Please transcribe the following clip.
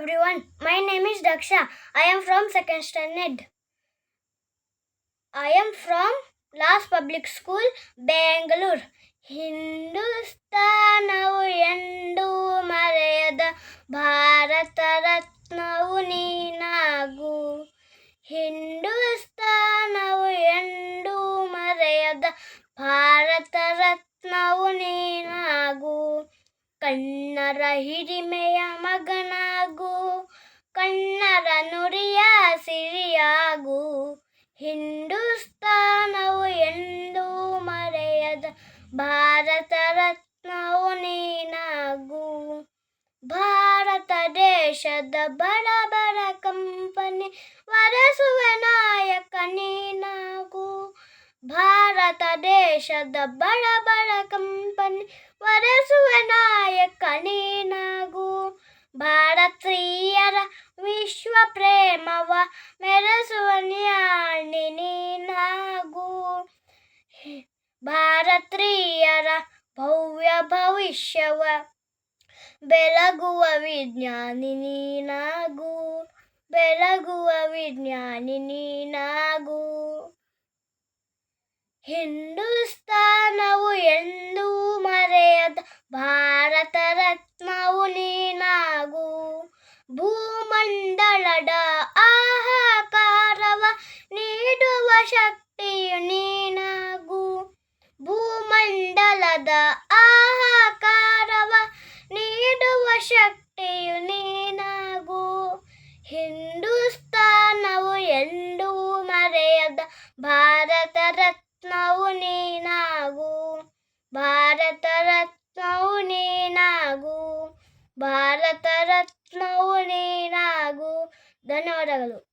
everyone. My name is Daksha. I am from second standard. I am from Last Public School, Bangalore. ಹಿಂದೂಸ್ತಾನವು ಎಂದೂ ಮರೆಯದ ಭಾರತ ರತ್ನವು ನೀನಾಗು. ಹಿಂದೂಸ್ತಾನವು ಎಂದೂ ಮರೆಯದ ಭಾರತ ರತ್ನವು ನೀನಾಗು. ಕನ್ನಡ ಹಿರಿಮೆಯ ಮಗನಾಗು, ಕನ್ನಡ ನುಡಿಯ ಸಿರಿಯಾಗು. ಹಿಂದೂಸ್ತಾನವು ಎಂದೂ ಮರೆಯದ ಭಾರತ ರತ್ನವು ನೀನಾಗು. ಭಾರತ ದೇಶದ ಬಡ ಬಡ ಕಂಪನಿ ಒರೆಸುವ ನಾಯಕ ನೀನಾಗು. ಭಾರತ ದೇಶದ ಬಡ ಬಡ ಕಂಪನಿ ಒರೆಸುವ ನಾಯಕ ನೀನಾಗು. ಭಾರತೀಯರ ವಿಶ್ವ ಪ್ರೇಮವ ಮೆರೆಸುವ ಜ್ಞಾನಿ ನೀನಾಗು. ಭಾರತೀಯರ ಭವ್ಯ ಭವಿಷ್ಯವ ಬೆಳಗುವ ವಿಜ್ಞಾನಿ ನೀನಾಗು. ಬೆಳಗುವ ವಿಜ್ಞಾನಿ ನೀನಾಗು. ಹಿಂದೂಸ್ತಾನವು ಎಂದೂ ಮರೆಯದ ಭಾರತ ರತ್ನವು ನೀನಾಗು. ಭೂಮಂಡಲದ ಆಹಾಕಾರವ ನೀಡುವ ಶಕ್ತಿಯು ನೀನಾಗು. ಭೂಮಂಡಲದ ಆಹಾಕಾರವ ನೀಡುವ ಶಕ್ತಿಯು ನೀನಾಗು. ಹಿಂದೂಸ್ತಾನವು ಎಂದೂ ಮರೆಯದ ಭಾರತ ರತ್ನವು ನೀನಾಗು. ಭಾರತ ರತ್ನವು ನೀನಾಗು. ಭಾರತ ರತ್ನವು ನೀನಾಗು. ಧನ್ಯವಾದಗಳು.